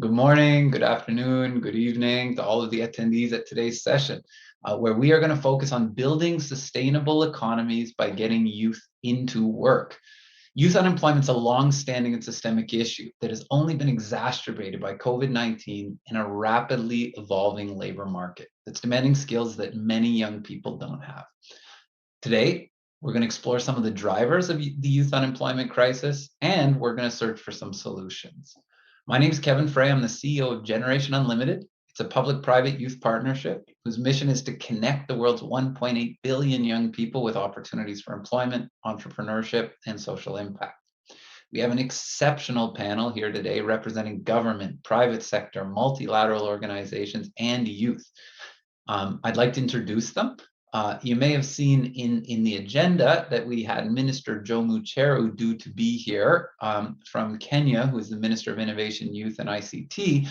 Good morning, good afternoon, good evening to all of the attendees at today's session, where we are going to focus on building sustainable economies by getting youth into work. Youth unemployment is a long-standing and systemic issue that has only been exacerbated by COVID-19 in a rapidly evolving labor market that's demanding skills that many young people don't have. Today, we're going to explore some of the drivers of the youth unemployment crisis, and we're going to search for some solutions. My name is Kevin Frey. I'm the CEO of Generation Unlimited. It's a public-private youth partnership whose mission is to connect the world's 1.8 billion young people with opportunities for employment, entrepreneurship, and social impact. We have an exceptional panel here today representing government, private sector, multilateral organizations, and youth. I'd like to introduce them. You may have seen in the agenda that we had Minister Joe Mucheru due to be here from Kenya, who is the Minister of Innovation, Youth and ICT.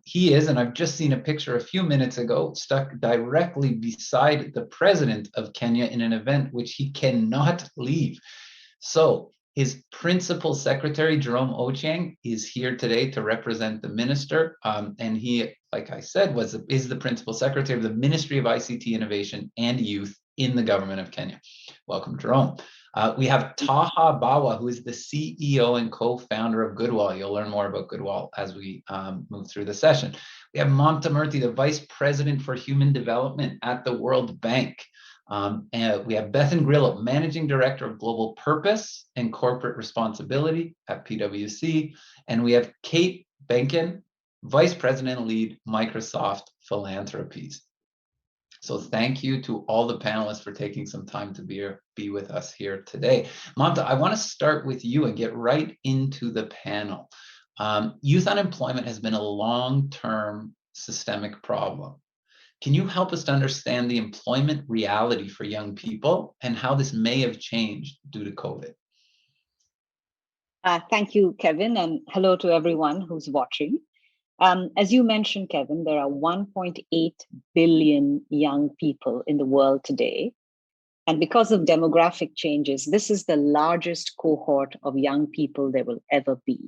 He is, and I've just seen a picture a few minutes ago, stuck directly beside the President of Kenya in an event which he cannot leave. So his Principal Secretary, Jerome Ochieng, is here today to represent the Minister, and he, like I said, is the Principal Secretary of the Ministry of ICT Innovation and Youth in the Government of Kenya. Welcome, Jerome. We have Taha Bawa, who is the CEO and co-founder of Goodwall. You'll learn more about Goodwall as we move through the session. We have Mamta Murthy, the Vice President for Human Development at the World Bank. And we have Bethan Grillo, Managing Director of Global Purpose and Corporate Responsibility at PwC. And we have Kate Benkin, Vice President Lead, Microsoft Philanthropies. So thank you to all the panelists for taking some time to be with us here today. Mamta, I want to start with you and get right into the panel. Youth unemployment has been a long-term systemic problem. Can you help us to understand the employment reality for young people and how this may have changed due to COVID? Thank you, Kevin, and hello to everyone who's watching. As you mentioned, Kevin, there are 1.8 billion young people in the world today. And because of demographic changes, this is the largest cohort of young people there will ever be.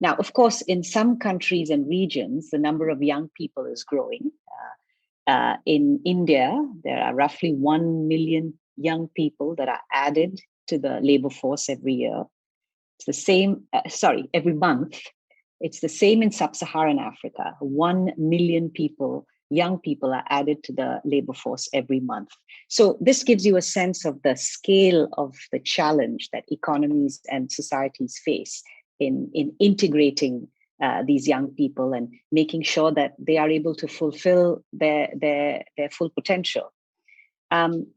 Now, of course, in some countries and regions, the number of young people is growing. In India, there are roughly 1 million young people that are added to the labor force every year. It's the same, every month. It's the same in sub-Saharan Africa. 1 million people, young people, are added to the labor force every month. So this gives you a sense of the scale of the challenge that economies and societies face in integrating these young people and making sure that they are able to fulfill their full potential.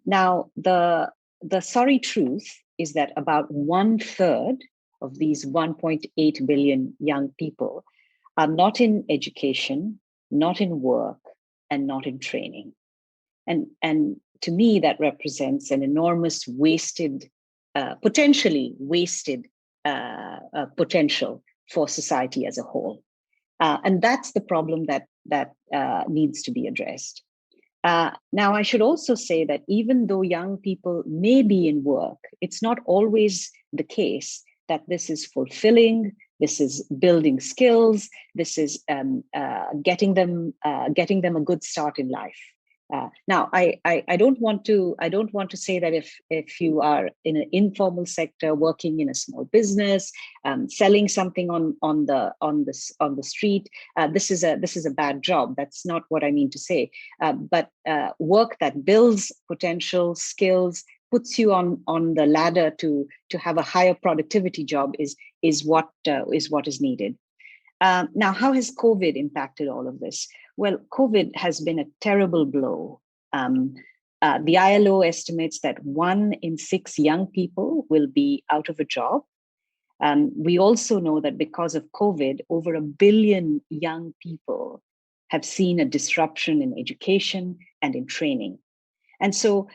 Now, the sorry truth is that about 1/3 of these 1.8 billion young people are not in education, not in work, and not in training. And to me, that represents an enormous potentially wasted potential for society as a whole. And that's the problem that needs to be addressed. Now, I should also say that even though young people may be in work, it's not always the case that this is fulfilling, this is building skills, this is getting them a good start in life. Now, I don't want to say that if you are in an informal sector, working in a small business, selling something on the street, this is a bad job. That's not what I mean to say. But work that builds potential skills, puts you on the ladder to have a higher productivity job is what is needed. Now, how has COVID impacted all of this? Well, COVID has been a terrible blow. The ILO estimates that 1 in 6 young people will be out of a job. We also know that because of COVID, over 1 billion young people have seen a disruption in education and in training. And so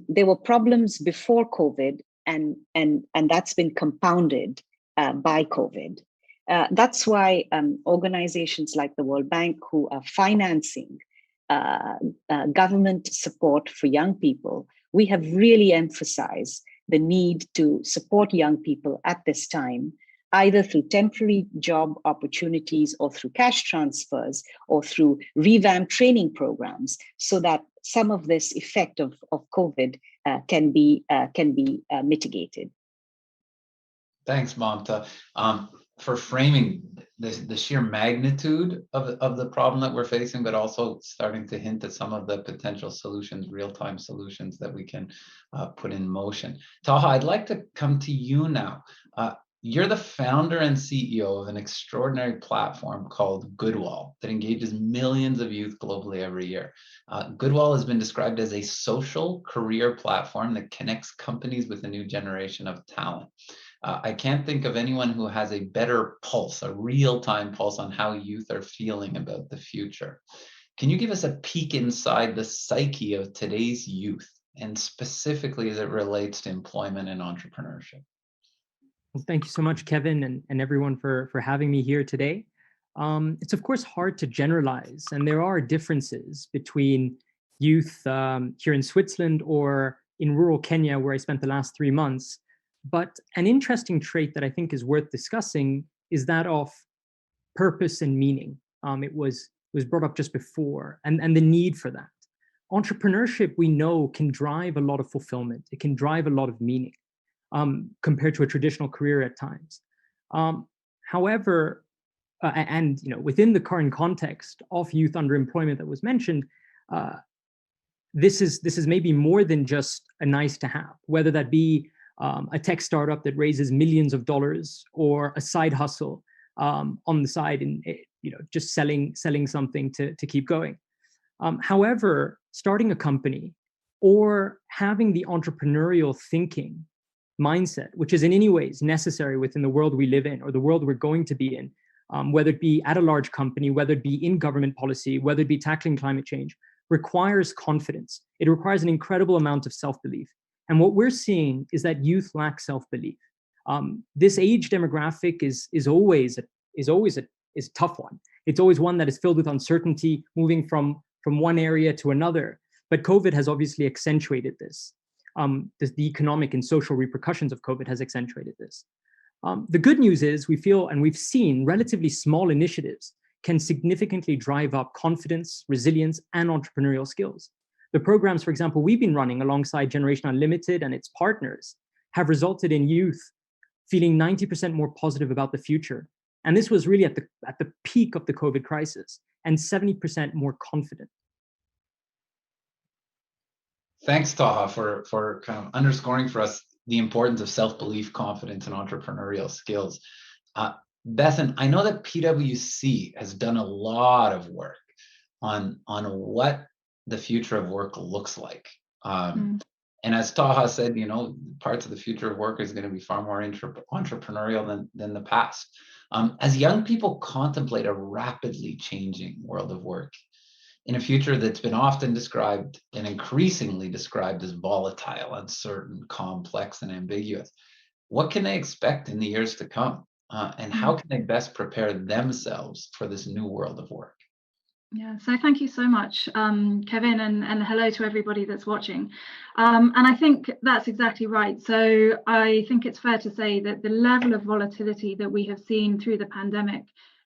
there were problems before COVID, and that's been compounded by COVID. That's why organizations like the World Bank, who are financing government support for young people, we have really emphasized the need to support young people at this time either through temporary job opportunities or through cash transfers or through revamped training programs, so that some of this effect of COVID can be mitigated. Thanks, Mamta, for framing the sheer magnitude of the problem that we're facing, but also starting to hint at some of the potential solutions, real-time solutions that we can put in motion. Taha, I'd like to come to you now. You're the founder and CEO of an extraordinary platform called Goodwall that engages millions of youth globally every year. Goodwall has been described as a social career platform that connects companies with a new generation of talent. I can't think of anyone who has a better pulse, a real-time pulse on how youth are feeling about the future. Can you give us a peek inside the psyche of today's youth, and specifically as it relates to employment and entrepreneurship? Well, thank you so much, Kevin, and everyone for having me here today. It's of course hard to generalize, and there are differences between youth here in Switzerland or in rural Kenya, where I spent the last 3 months. But an interesting trait that I think is worth discussing is that of purpose and meaning. It was brought up just before, and the need for that. Entrepreneurship, we know, can drive a lot of fulfillment. It can drive a lot of meaning compared to a traditional career at times. However, and within the current context of youth underemployment that was mentioned, this is maybe more than just a nice to have, whether that be a tech startup that raises millions of dollars or a side hustle on the side and just selling something to keep going. However, starting a company or having the entrepreneurial thinking mindset, which is in any ways necessary within the world we live in or the world we're going to be in, whether it be at a large company, whether it be in government policy, whether it be tackling climate change, requires confidence. It requires an incredible amount of self-belief. And what we're seeing is that youth lack self-belief. This age demographic is always a tough one. It's always one that is filled with uncertainty, moving from one area to another. But COVID has obviously accentuated this. The economic and social repercussions of COVID has accentuated this. The good news is we feel, and we've seen, relatively small initiatives can significantly drive up confidence, resilience, and entrepreneurial skills. The programs, for example, we've been running alongside Generation Unlimited and its partners have resulted in youth feeling 90% more positive about the future. And this was really at the peak of the COVID crisis, and 70% more confident. Thanks, Taha, for kind of underscoring for us the importance of self-belief, confidence, and entrepreneurial skills. Bethan, I know that PwC has done a lot of work on what the future of work looks like. And as Taha said, parts of the future of work is going to be far more entrepreneurial than the past. As young people contemplate a rapidly changing world of work, in a future that's been often described and increasingly described as volatile, uncertain, complex, and ambiguous, what can they expect in the years to come? And how can they best prepare themselves for this new world of work? Yeah, so thank you so much, Kevin, and hello to everybody that's watching. And I think that's exactly right. So I think it's fair to say that the level of volatility that we have seen through the pandemic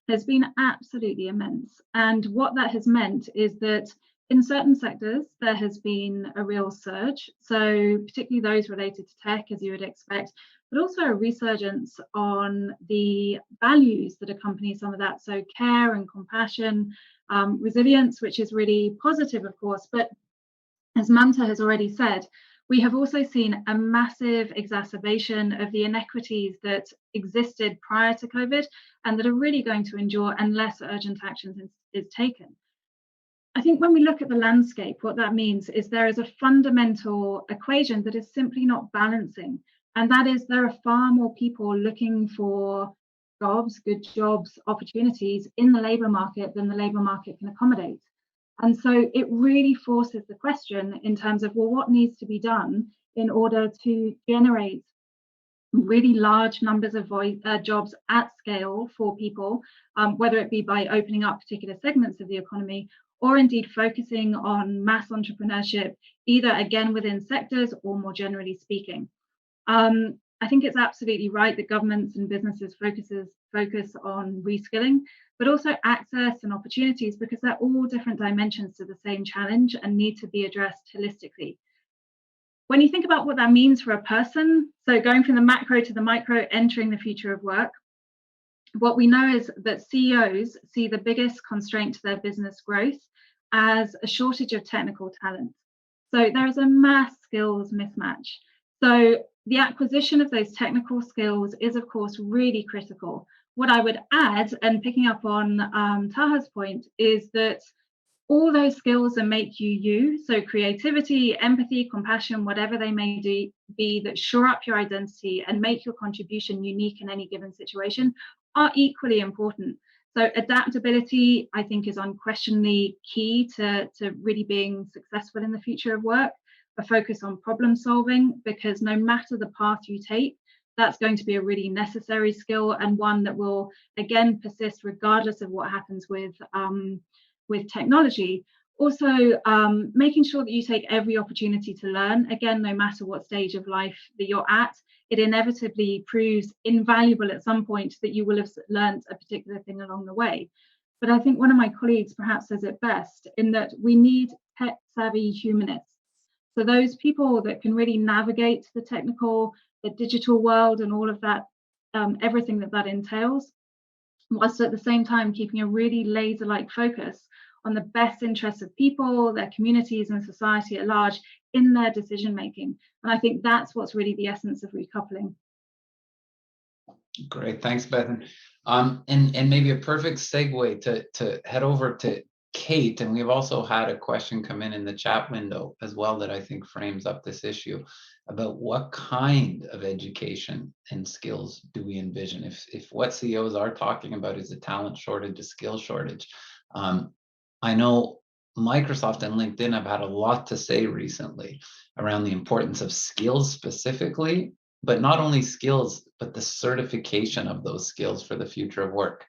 has been absolutely immense. And what that has meant is that in certain sectors, there has been a real surge. So particularly those related to tech, as you would expect, but also a resurgence on the values that accompany some of that. So care and compassion, resilience, which is really positive, of course. But as Mamta has already said, we have also seen a massive exacerbation of the inequities that existed prior to COVID and that are really going to endure unless urgent action is taken. I think when we look at the landscape, what that means is there is a fundamental equation that is simply not balancing. And that is there are far more people looking for jobs, good jobs, opportunities in the labour market than the labour market can accommodate. And so it really forces the question in terms of, well, what needs to be done in order to generate really large numbers of jobs at scale for people, whether it be by opening up particular segments of the economy or indeed focusing on mass entrepreneurship, either again within sectors or more generally speaking. I think it's absolutely right that governments and businesses focus on reskilling, but also access and opportunities, because they're all different dimensions to the same challenge and need to be addressed holistically. When you think about what that means for a person, so going from the macro to the micro, entering the future of work, what we know is that CEOs see the biggest constraint to their business growth as a shortage of technical talent. So there is a mass skills mismatch. So the acquisition of those technical skills is, of course, really critical. What I would add, and picking up on Taha's point, is that all those skills that make you you, so creativity, empathy, compassion, whatever they may be, that shore up your identity and make your contribution unique in any given situation, are equally important. So adaptability, I think, is unquestionably key to really being successful in the future of work. A focus on problem solving, because no matter the path you take, that's going to be a really necessary skill, and one that will, again, persist regardless of what happens with technology. Also, making sure that you take every opportunity to learn. Again, no matter what stage of life that you're at, it inevitably proves invaluable at some point that you will have learned a particular thing along the way. But I think one of my colleagues perhaps says it best, in that we need tech-savvy humanists. So those people that can really navigate the technical, the digital world, and all of that, everything that entails, whilst at the same time keeping a really laser-like focus on the best interests of people, their communities, and society at large in their decision making. And I think that's what's really the essence of recoupling. Great, thanks, Bethan. And maybe a perfect segue to head over to Kate, and we've also had a question come in the chat window as well that I think frames up this issue about what kind of education and skills do we envision if what CEOs are talking about is a talent shortage, a skill shortage. I know Microsoft and LinkedIn have had a lot to say recently around the importance of skills specifically, but not only skills, but the certification of those skills for the future of work.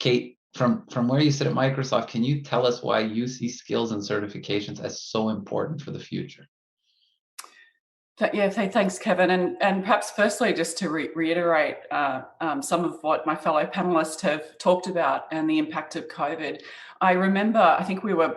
Kate, from where you sit at Microsoft, can you tell us why you see skills and certifications as so important for the future? Yeah, thanks, Kevin. And perhaps firstly, just to reiterate some of what my fellow panelists have talked about and the impact of COVID. I remember, I think we were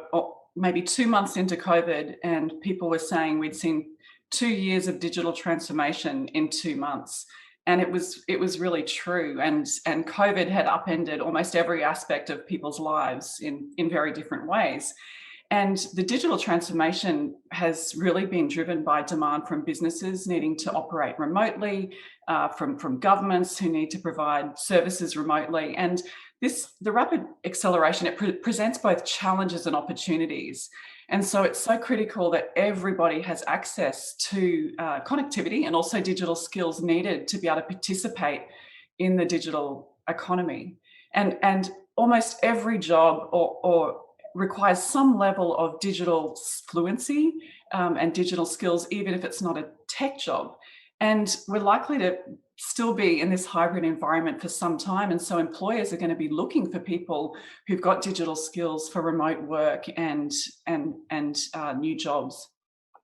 maybe 2 months into COVID, and people were saying we'd seen 2 years of digital transformation in 2 months. And it was really true. And COVID had upended almost every aspect of people's lives in very different ways. And the digital transformation has really been driven by demand from businesses needing to operate remotely, from governments who need to provide services remotely. And the rapid acceleration, it presents both challenges and opportunities. And so it's so critical that everybody has access to connectivity and also digital skills needed to be able to participate in the digital economy. And almost every job or requires some level of digital fluency and digital skills, even if it's not a tech job. And we're likely to still be in this hybrid environment for some time. And so employers are going to be looking for people who've got digital skills for remote work and new jobs.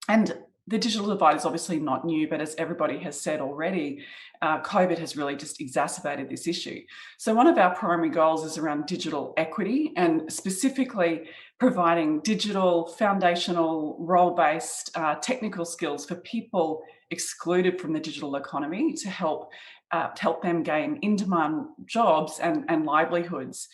And the digital divide is obviously not new, but as everybody has said already, COVID has really just exacerbated this issue. So one of our primary goals is around digital equity, and specifically providing digital, foundational, role-based technical skills for people excluded from the digital economy to help them gain in-demand jobs and livelihoods.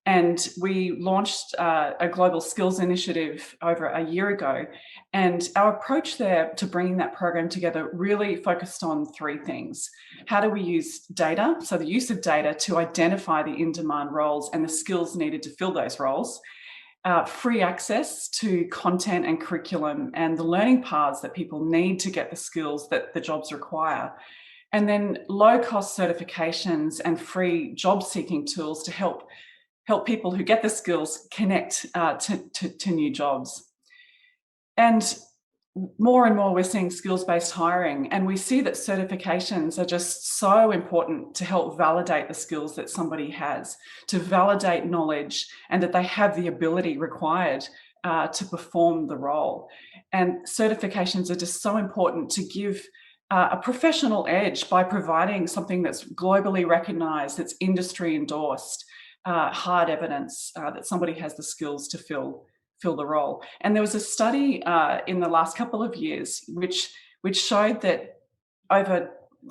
And we launched a global skills initiative over a year ago. And our approach there to bringing that program together really focused on 3 things. How do we use data? So the use of data to identify the in-demand roles and the skills needed to fill those roles. Free access to content and curriculum and the learning paths that people need to get the skills that the jobs require. And then low-cost certifications and free job-seeking tools to help people who get the skills connect to new jobs. And more and more we're seeing skills-based hiring, and we see that certifications are just so important to help validate the skills that somebody has, to validate knowledge and that they have the ability required to perform the role. And certifications are just so important to give a professional edge by providing something that's globally recognized, that's industry endorsed, hard evidence that somebody has the skills to fill the role. And there was a study in the last couple of years which showed that I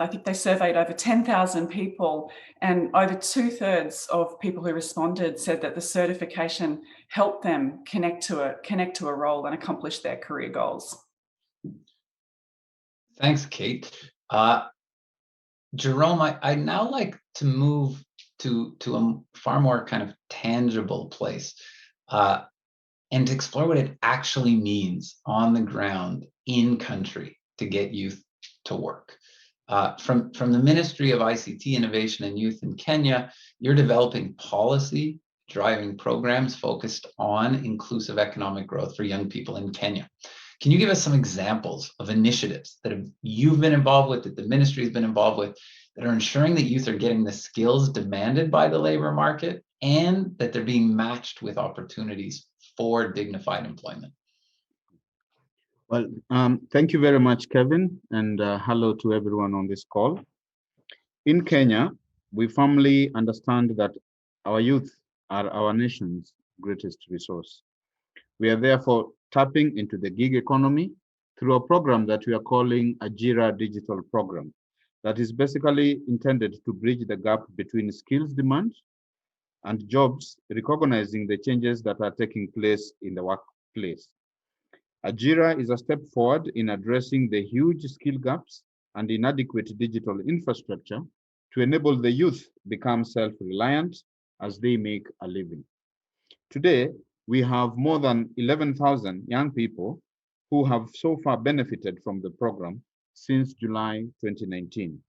think they surveyed over 10,000 people, and over 2/3 of people who responded said that the certification helped them connect to a role and accomplish their career goals. Thanks, Kate. Jerome, I'd now like to move to a far more kind of tangible place and to explore what it actually means on the ground in country to get youth to work. From the Ministry of ICT, Innovation and Youth in Kenya, you're developing policy driving programs focused on inclusive economic growth for young people in Kenya. Can you give us some examples of initiatives that you've been involved with, that the ministry has been involved with, that are ensuring that youth are getting the skills demanded by the labor market and that they're being matched with opportunities for dignified employment? Well, thank you very much, Kevin, and hello to everyone on this call. In Kenya, we firmly understand that our youth are our nation's greatest resource. We are therefore tapping into the gig economy through a program that we are calling Ajira Digital Program, that is basically intended to bridge the gap between skills demand and jobs, recognizing the changes that are taking place in the workplace. Ajira is a step forward in addressing the huge skill gaps and inadequate digital infrastructure to enable the youth become self-reliant as they make a living. Today, we have more than 11,000 young people who have so far benefited from the program since July 2019.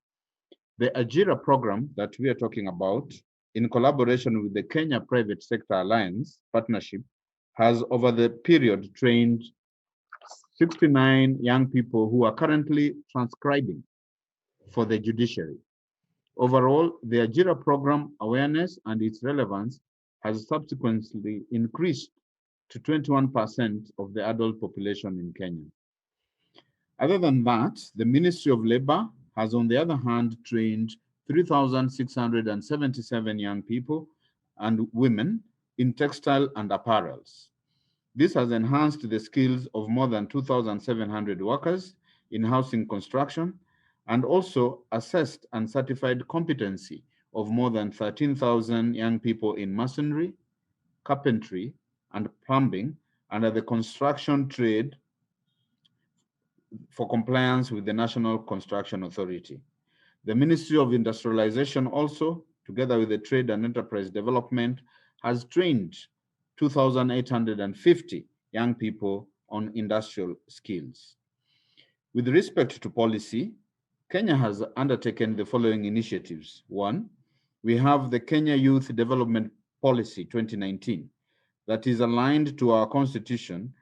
The Ajira program that we are talking about, in collaboration with the Kenya Private Sector Alliance Partnership, has over the period trained 69 young people who are currently transcribing for the judiciary. Overall, the Ajira program awareness and its relevance has subsequently increased to 21% of the adult population in Kenya. Other than that, the Ministry of Labor has, on the other hand, trained 3,677 young people and women in textile and apparels. This has enhanced the skills of more than 2,700 workers in housing construction, and also assessed and certified competency of more than 13,000 young people in masonry, carpentry, and plumbing under the construction trade for compliance with the National Construction Authority. The Ministry of Industrialization also, together with the Trade and Enterprise Development, has trained 2,850 young people on industrial skills. With respect to policy, Kenya has undertaken the following initiatives. One, we have the Kenya Youth Development Policy 2019 that is aligned to our constitution,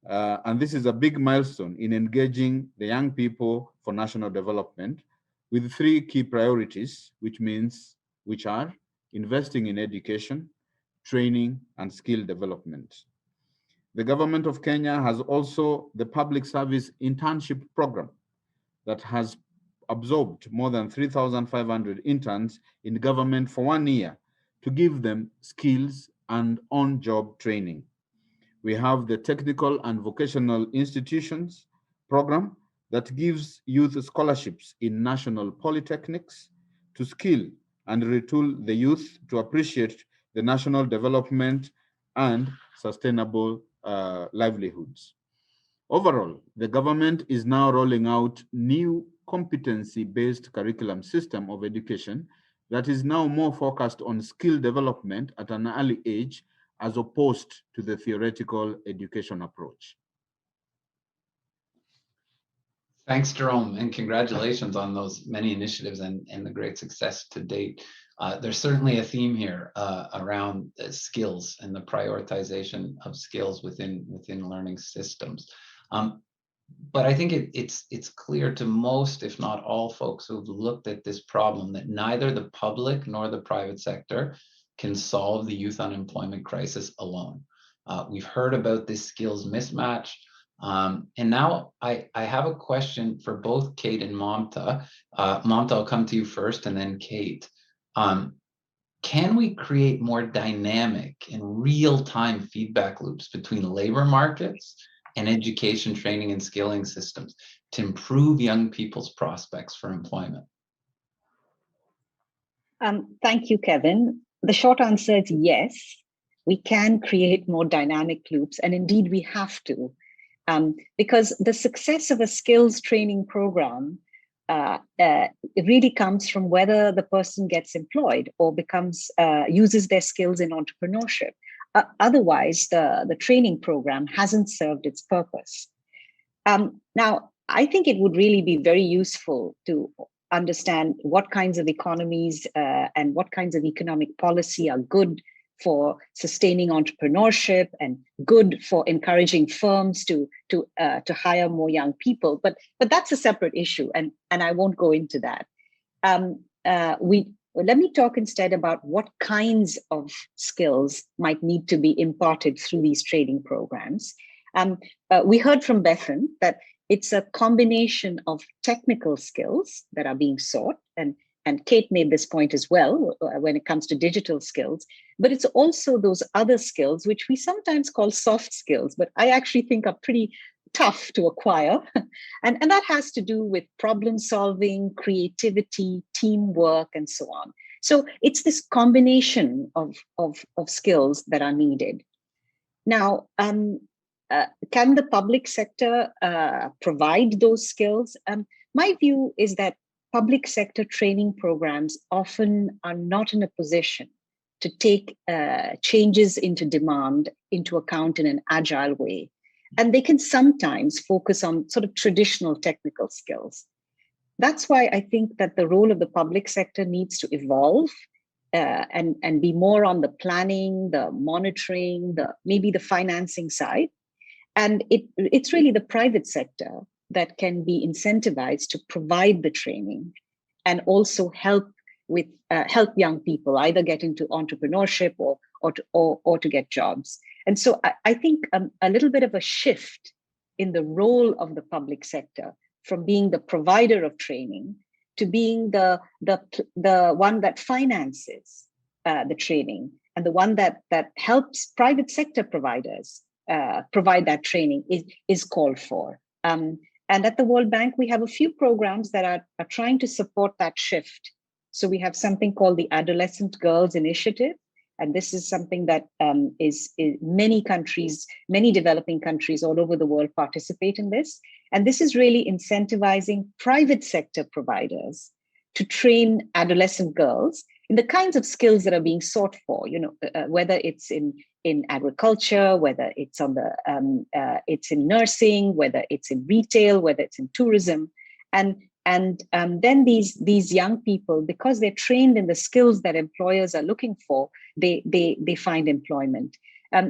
and this is a big milestone in engaging the young people for national development with 3 key priorities, which are investing in education, training, and skill development. The government of Kenya has also the public service internship program that has absorbed more than 3,500 interns in government for 1 year to give them skills and on-job training. We have the Technical and Vocational Institutions program that gives youth scholarships in national polytechnics to skill and retool the youth to appreciate the national development and sustainable livelihoods. Overall, the government is now rolling out new competency-based curriculum system of education that is now more focused on skill development at an early age as opposed to the theoretical education approach. Thanks, Jerome, and congratulations on those many initiatives and the great success to date. There's certainly a theme here around skills and the prioritization of skills within learning systems. But I think it's clear to most, if not all, folks who've looked at this problem that neither the public nor the private sector can solve the youth unemployment crisis alone. We've heard about this skills mismatch. And now I have a question for both Kate and Mamta. Mamta, I'll come to you first and then Kate. Can we create more dynamic and real-time feedback loops between labor markets and education, training, and skilling systems to improve young people's prospects for employment? Thank you, Kevin. The short answer is yes, we can create more dynamic loops, and indeed we have to. Because the success of a skills training program it really comes from whether the person gets employed or uses their skills in entrepreneurship. Otherwise, the training program hasn't served its purpose. Now, I think it would really be very useful to understand what kinds of economies and what kinds of economic policy are good for sustaining entrepreneurship and good for encouraging firms to hire more young people. But that's a separate issue, and I won't go into that. Let me talk instead about what kinds of skills might need to be imparted through these training programs. We heard from Bethan that it's a combination of technical skills that are being sought, and Kate made this point as well when it comes to digital skills, but it's also those other skills which we sometimes call soft skills, but I actually think are pretty tough to acquire. And that has to do with problem solving, creativity, teamwork, and so on. So it's this combination of skills that are needed. Now, can the public sector provide those skills? My view is that public sector training programs often are not in a position to take changes into demand into account in an agile way. And they can sometimes focus on sort of traditional technical skills. That's why I think that the role of the public sector needs to evolve and be more on the planning, the monitoring, maybe the financing side. And it's really the private sector that can be incentivized to provide the training and also help young people either get into entrepreneurship or to get jobs. And so I think a little bit of a shift in the role of the public sector from being the provider of training to being the one that finances the training and the one that helps private sector providers provide that training is called for. And at the World Bank, we have a few programs that are trying to support that shift. So we have something called the Adolescent Girls Initiative. And this is something that is many countries, many developing countries all over the world participate in this. And this is really incentivizing private sector providers to train adolescent girls in the kinds of skills that are being sought for, whether it's in agriculture, whether it's it's in nursing, whether it's in retail, whether it's in tourism. And then these young people, because they're trained in the skills that employers are looking for, they find employment.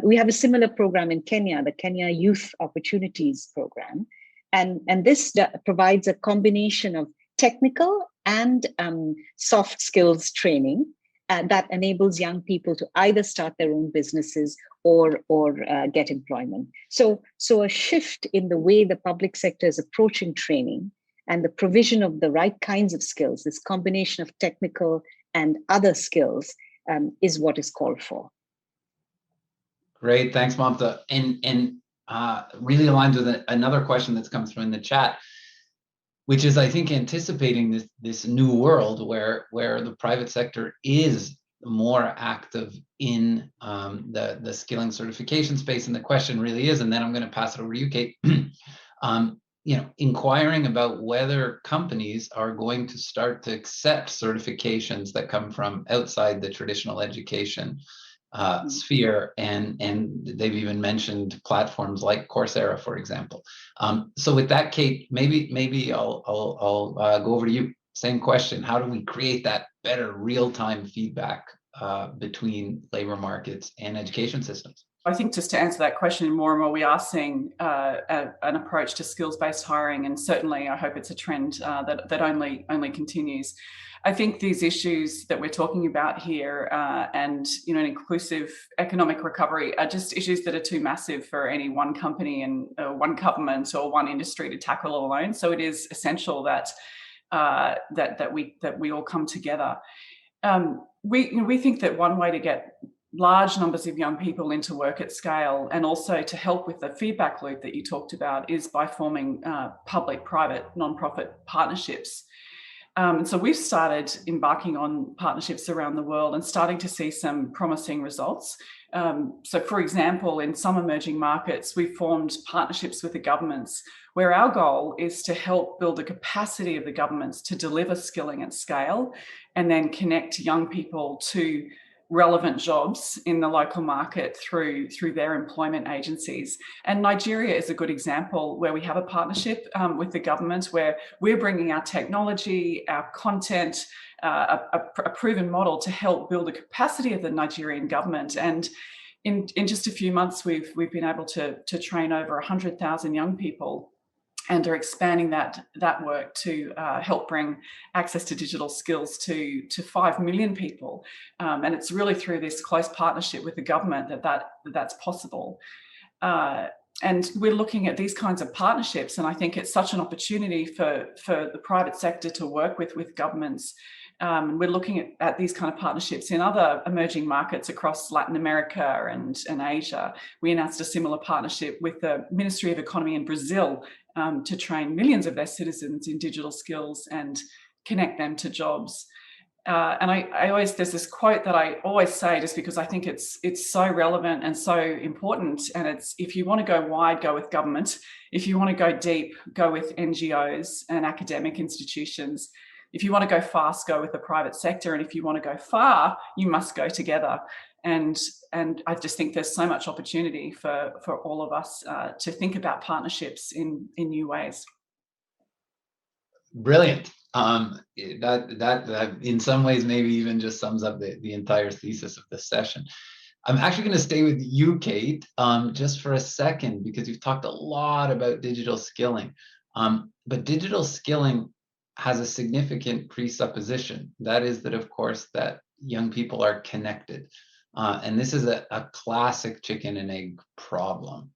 We have a similar program in Kenya, the Kenya Youth Opportunities Program. And this provides a combination of technical and soft skills training that enables young people to either start their own businesses or get employment. So a shift in the way the public sector is approaching training and the provision of the right kinds of skills, this combination of technical and other skills, is what is called for. Great, thanks, Mamta. And really aligns with another question that's come through in the chat, which is, I think, anticipating this new world where the private sector is more active in the skilling certification space. And the question really is, and then I'm going to pass it over to you, Kate, inquiring about whether companies are going to start to accept certifications that come from outside the traditional education sphere, and they've even mentioned platforms like Coursera, for example. So with that, Kate, maybe I'll go over to you. Same question: how do we create that better real-time feedback between labor markets and education systems? I think just to answer that question, more and more we are seeing an approach to skills-based hiring, and certainly I hope it's a trend that only continues. I think these issues that we're talking about here and an inclusive economic recovery are just issues that are too massive for any one company and one government or one industry to tackle alone. So it is essential that we all come together. We think that one way to get large numbers of young people into work at scale, and also to help with the feedback loop that you talked about, is by forming public-private non-profit partnerships. And so we've started embarking on partnerships around the world and starting to see some promising results. So for example, in some emerging markets, we've formed partnerships with the governments where our goal is to help build the capacity of the governments to deliver skilling at scale and then connect young people to relevant jobs in the local market through their employment agencies. And Nigeria is a good example where we have a partnership with the government where we're bringing our technology, our content, a proven model to help build the capacity of the Nigerian government. And in just a few months, we've been able to train over 100,000 young people, and are expanding that work to help bring access to digital skills to 5 million people. And it's really through this close partnership with the government that's possible. And we're looking at these kinds of partnerships, and I think it's such an opportunity for the private sector to work with governments. We're looking at these kind of partnerships in other emerging markets across Latin America and Asia. We announced a similar partnership with the Ministry of Economy in Brazil to train millions of their citizens in digital skills and connect them to jobs. And I always, there's this quote that I always say, just because I think it's so relevant and so important. And it's, if you want to go wide, go with government. If you want to go deep, go with NGOs and academic institutions. If you want to go fast, go with the private sector. And if you want to go far, you must go together. And I just think there's so much opportunity for all of us to think about partnerships in new ways. Brilliant. That in some ways maybe even just sums up the entire thesis of this session. I'm actually going to stay with you, Kate, just for a second, because you've talked a lot about digital skilling. But digital skilling has a significant presupposition. That is that, of course, that young people are connected. And this is a classic chicken and egg problem.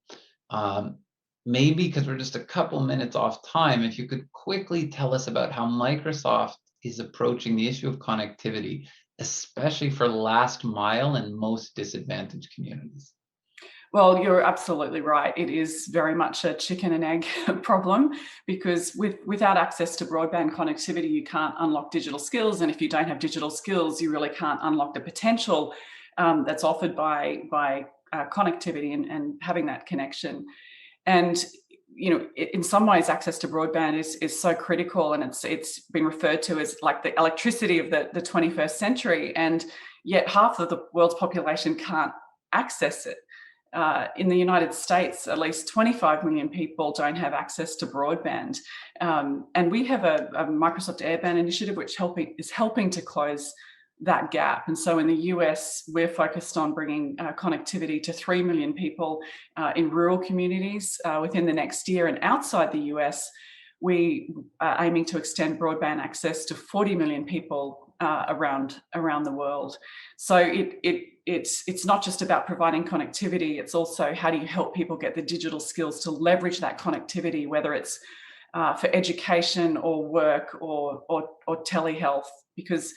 Maybe because we're just a couple minutes off time, if you could quickly tell us about how Microsoft is approaching the issue of connectivity, especially for last mile and most disadvantaged communities. Well, you're absolutely right. It is very much a chicken and egg problem, because without access to broadband connectivity, you can't unlock digital skills. And if you don't have digital skills, you really can't unlock the potential that's offered by connectivity and having that connection. And in some ways, access to broadband is so critical, and it's been referred to as like the electricity of the 21st century. And yet half of the world's population can't access it. In the United States, at least 25 million people don't have access to broadband. And we have a Microsoft Airband initiative which is helping to close that gap. And so in the US, we're focused on bringing connectivity to 3 million people in rural communities within the next year. And outside the US, we are aiming to extend broadband access to 40 million people around the world. So it's not just about providing connectivity, it's also how do you help people get the digital skills to leverage that connectivity, whether it's for education or work or telehealth, because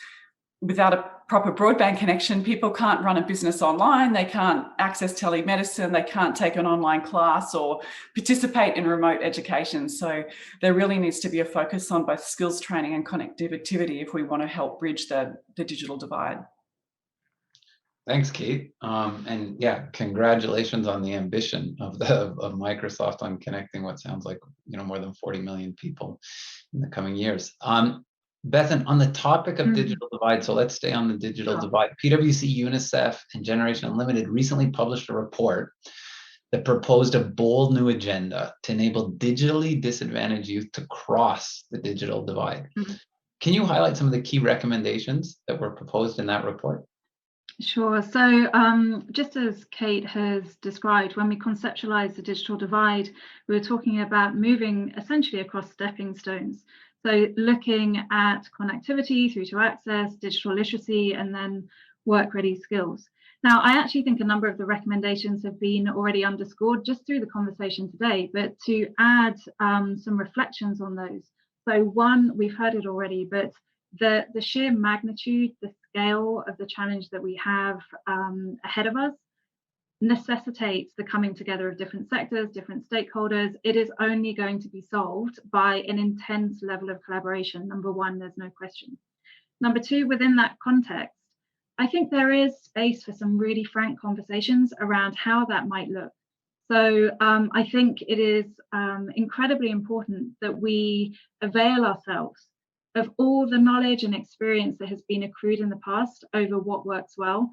without a proper broadband connection, people can't run a business online, they can't access telemedicine, they can't take an online class or participate in remote education. So there really needs to be a focus on both skills training and connectivity if we want to help bridge the digital divide. Thanks, Kate. And yeah, congratulations on the ambition of Microsoft on connecting what sounds like more than 40 million people in the coming years. Bethan, on the topic of digital divide, so let's stay on the digital divide. PwC, UNICEF, and Generation Unlimited recently published a report that proposed a bold new agenda to enable digitally disadvantaged youth to cross the digital divide. Can you highlight some of the key recommendations that were proposed in that report? Sure. So just as Kate has described, when we conceptualize the digital divide, we were talking about moving essentially across stepping stones. So looking at connectivity through to access, digital literacy, and then work-ready skills. Now, I actually think a number of the recommendations have been already underscored just through the conversation today, but to add some reflections on those. So one, we've heard it already, but the sheer magnitude, the scale of the challenge that we have ahead of us necessitates the coming together of different sectors, different stakeholders. It is only going to be solved by an intense level of collaboration. Number one, there's no question. Number two, within that context, I think there is space for some really frank conversations around how that might look. So I think it is incredibly important that we avail ourselves of all the knowledge and experience that has been accrued in the past over what works well,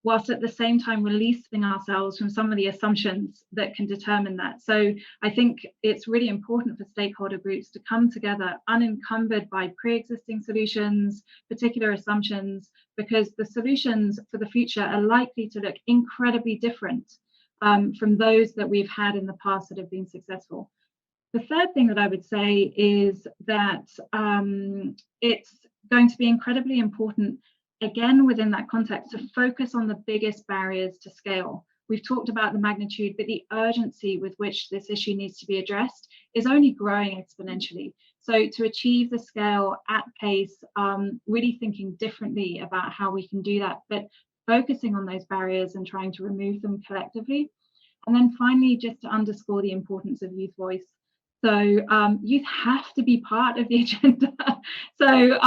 whilst at the same time releasing ourselves from some of the assumptions that can determine that. So I think it's really important for stakeholder groups to come together unencumbered by pre-existing solutions, particular assumptions, because the solutions for the future are likely to look incredibly different from those that we've had in the past that have been successful. The third thing that I would say is that it's going to be incredibly important, again, within that context, to focus on the biggest barriers to scale. We've talked about the magnitude, but the urgency with which this issue needs to be addressed is only growing exponentially. So to achieve the scale at pace, really thinking differently about how we can do that, but focusing on those barriers and trying to remove them collectively. And then finally, just to underscore the importance of youth voice. So youth have to be part of the agenda. So,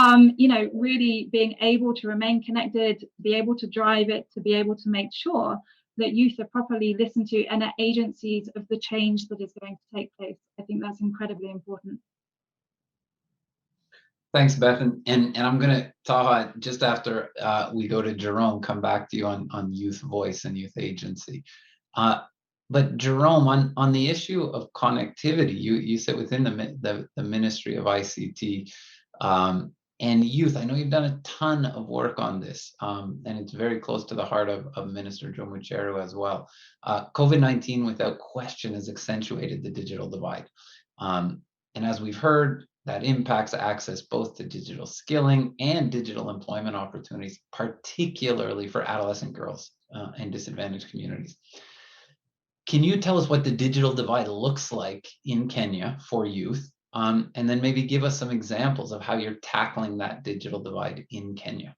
really being able to remain connected, be able to drive it, to be able to make sure that youth are properly listened to and are agencies of the change that is going to take place. I think that's incredibly important. Thanks, Beth. And I'm going to, Taha, just after we go to Jerome, come back to you on youth voice and youth agency. But Jerome, on the issue of connectivity, you sit within the Ministry of ICT and youth. I know you've done a ton of work on this, and it's very close to the heart of Minister Joe Mucheru as well. COVID-19, without question, has accentuated the digital divide. And as we've heard, that impacts access both to digital skilling and digital employment opportunities, particularly for adolescent girls and disadvantaged communities. Can you tell us what the digital divide looks like in Kenya for youth? And then maybe give us some examples of how you're tackling that digital divide in Kenya.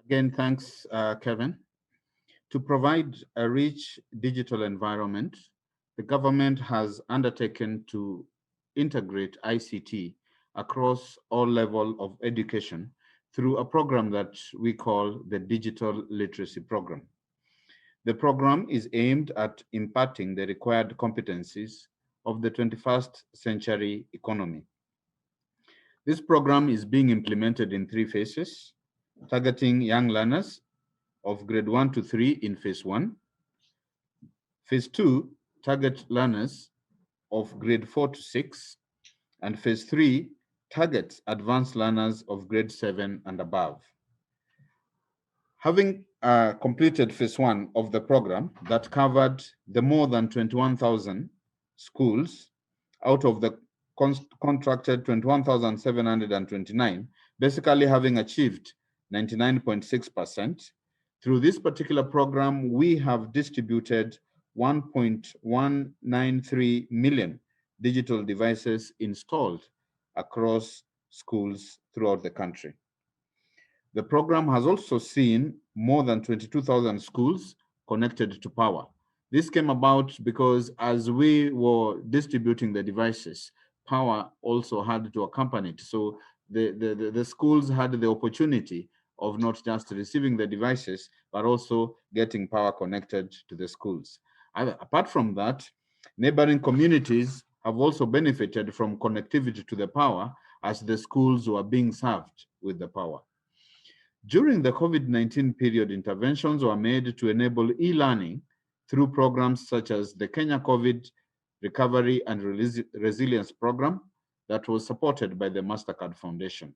Again, thanks, Kevin. To provide a rich digital environment, the government has undertaken to integrate ICT across all levels of education through a program that we call the Digital Literacy Program. The program is aimed at imparting the required competencies of the 21st century economy. This program is being implemented in 3 phases, targeting young learners of grade 1 to 3 in phase 1. Phase 2 target learners of grade 4 to 6, and phase 3 targets advanced learners of grade 7 and above. Having completed phase 1 of the program that covered the more than 21,000 schools out of the contracted 21,729, basically having achieved 99.6%. Through this particular program, we have distributed 1.193 million digital devices installed across schools throughout the country. The program has also seen more than 22,000 schools connected to power. This came about because as we were distributing the devices, power also had to accompany it. So the schools had the opportunity of not just receiving the devices, but also getting power connected to the schools. Apart from that, neighboring communities have also benefited from connectivity to the power as the schools were being served with the power. During the COVID-19 period, interventions were made to enable e-learning through programs such as the Kenya COVID Recovery and Resilience Program that was supported by the MasterCard Foundation.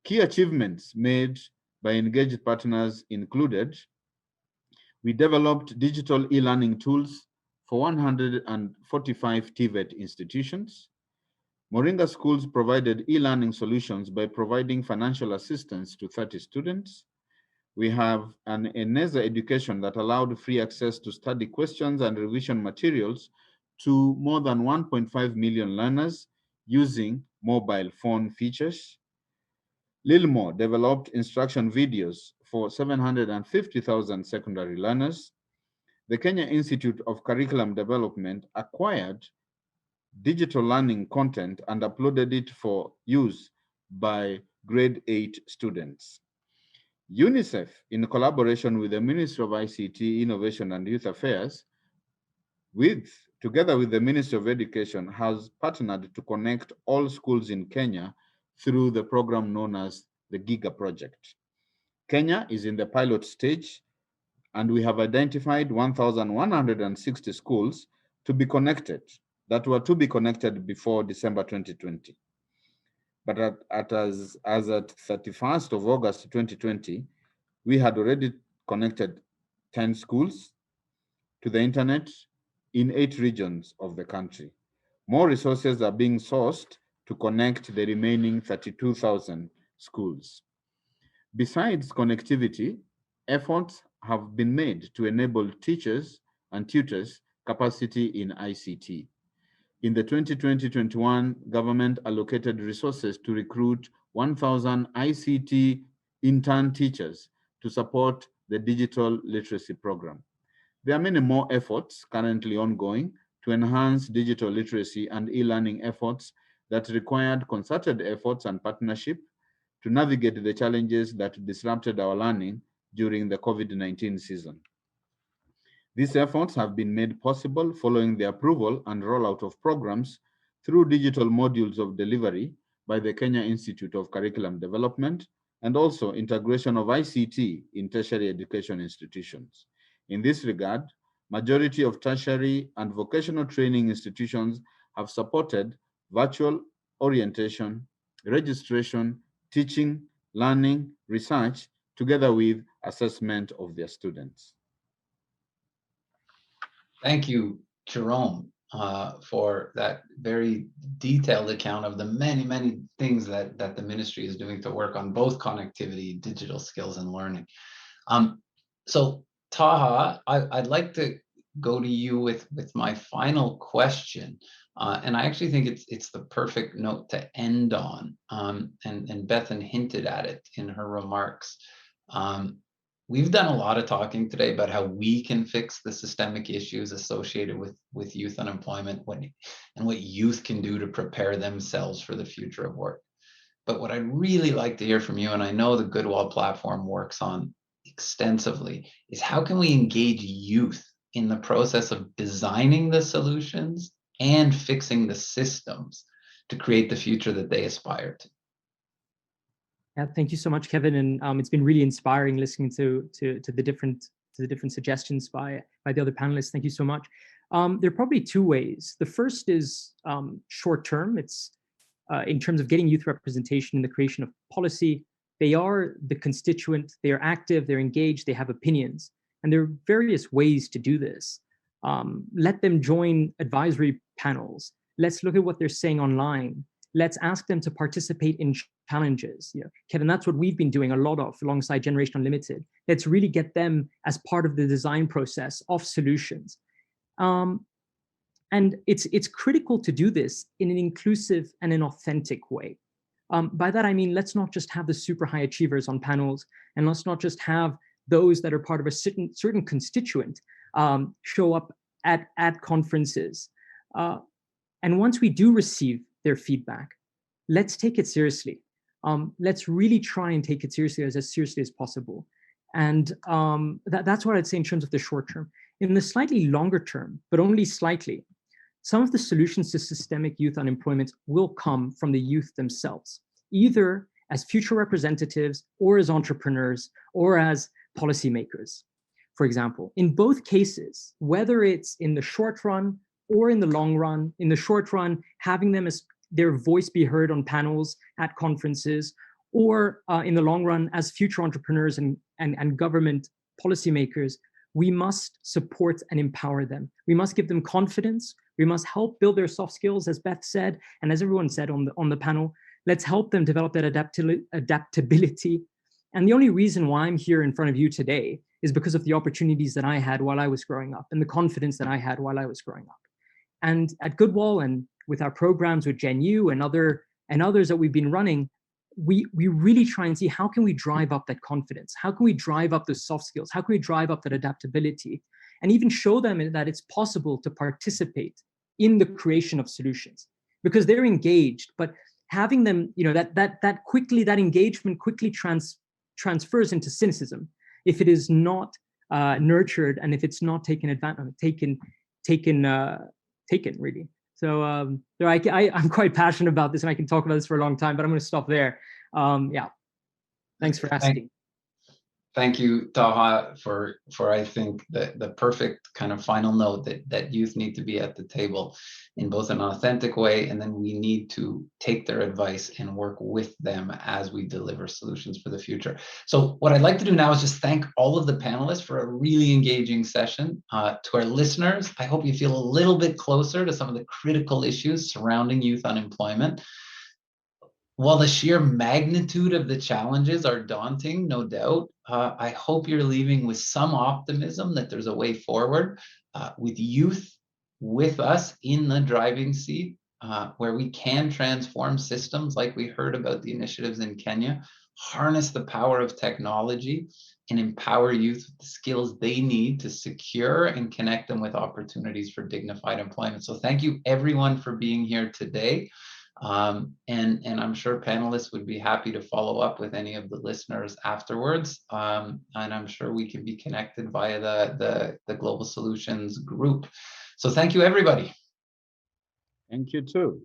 Key achievements made by engaged partners included, we developed digital e-learning tools for 145 TVET institutions. Moringa schools provided e-learning solutions by providing financial assistance to 30 students. We have an ENESA education that allowed free access to study questions and revision materials to more than 1.5 million learners using mobile phone features. Lilmo developed instruction videos for 750,000 secondary learners. The Kenya Institute of Curriculum Development acquired digital learning content and uploaded it for use by grade 8 students. UNICEF, in collaboration with the Ministry of ICT, Innovation and Youth Affairs, together with the Ministry of Education, has partnered to connect all schools in Kenya through the program known as the GIGA project. Kenya is in the pilot stage, and we have identified 1,160 schools to be connected, that were to be connected before December 2020. But as at 31st of August 2020, we had already connected 10 schools to the internet in 8 regions of the country. More resources are being sourced to connect the remaining 32,000 schools. Besides connectivity, efforts have been made to enable teachers and tutors capacity in ICT. In the 2020-21, government allocated resources to recruit 1,000 ICT intern teachers to support the digital literacy program. There are many more efforts currently ongoing to enhance digital literacy and e-learning efforts that required concerted efforts and partnership to navigate the challenges that disrupted our learning during the COVID-19 season. These efforts have been made possible following the approval and rollout of programs through digital modules of delivery by the Kenya Institute of Curriculum Development, and also integration of ICT in tertiary education institutions. In this regard, majority of tertiary and vocational training institutions have supported virtual orientation, registration, teaching, learning, research, together with assessment of their students. Thank you, Jerome, for that very detailed account of the many, many things that the ministry is doing to work on both connectivity, digital skills, and learning. So Taha, I'd like to go to you with my final question. And I actually think it's the perfect note to end on. And Bethan hinted at it in her remarks. We've done a lot of talking today about how we can fix the systemic issues associated with youth unemployment and what youth can do to prepare themselves for the future of work. But what I'd really like to hear from you, and I know the Goodwall platform works on extensively, is how can we engage youth in the process of designing the solutions and fixing the systems to create the future that they aspire to? Yeah, thank you so much, Kevin. And it's been really inspiring listening to the different suggestions by the other panelists. Thank you so much. There are probably two ways. The first is short term. It's in terms of getting youth representation in the creation of policy. They are the constituent. They are active. They're engaged. They have opinions, and there are various ways to do this. Let them join advisory panels. Let's look at what they're saying online. Let's ask them to participate in challenges. Yeah, Kevin, that's what we've been doing a lot of alongside Generation Unlimited. Let's really get them as part of the design process of solutions. And it's critical to do this in an inclusive and an authentic way. By that, I mean, let's not just have the super high achievers on panels, and let's not just have those that are part of a certain constituent show up at conferences. And once we do receive their feedback, let's take it seriously. Let's really try and take it seriously as possible. And that's what I'd say in terms of the short term. In the slightly longer term, but only slightly, some of the solutions to systemic youth unemployment will come from the youth themselves, either as future representatives or as entrepreneurs or as policymakers. For example, in both cases, whether it's in the short run or in the long run, in the short run, having them as their voice be heard on panels at conferences, or in the long run, as future entrepreneurs and government policymakers, we must support and empower them. We must give them confidence. We must help build their soft skills, as Beth said, and as everyone said on the panel. Let's help them develop that adaptability. And the only reason why I'm here in front of you today is because of the opportunities that I had while I was growing up and the confidence that I had while I was growing up. And at Goodwall and with our programs with Gen U and others that we've been running, we really try and see how can we drive up that confidence? How can we drive up those soft skills? How can we drive up that adaptability? And even show them that it's possible to participate in the creation of solutions, because they're engaged, but having them, that engagement quickly transfers into cynicism if it is not nurtured and if it's not taken really. So I'm quite passionate about this, and I can talk about this for a long time, but I'm going to stop there. Yeah, thanks for asking. Thank you, Taha, for I think the perfect kind of final note that youth need to be at the table in both an authentic way, and then we need to take their advice and work with them as we deliver solutions for the future. So what I'd like to do now is just thank all of the panelists for a really engaging session. To our listeners, I hope you feel a little bit closer to some of the critical issues surrounding youth unemployment. While the sheer magnitude of the challenges are daunting, no doubt, I hope you're leaving with some optimism that there's a way forward with youth with us in the driving seat, where we can transform systems like we heard about the initiatives in Kenya, harness the power of technology, and empower youth with the skills they need to secure and connect them with opportunities for dignified employment. So thank you everyone for being here today. And I'm sure panelists would be happy to follow up with any of the listeners afterwards. And I'm sure we can be connected via the Global Solutions group. So thank you, everybody. Thank you too.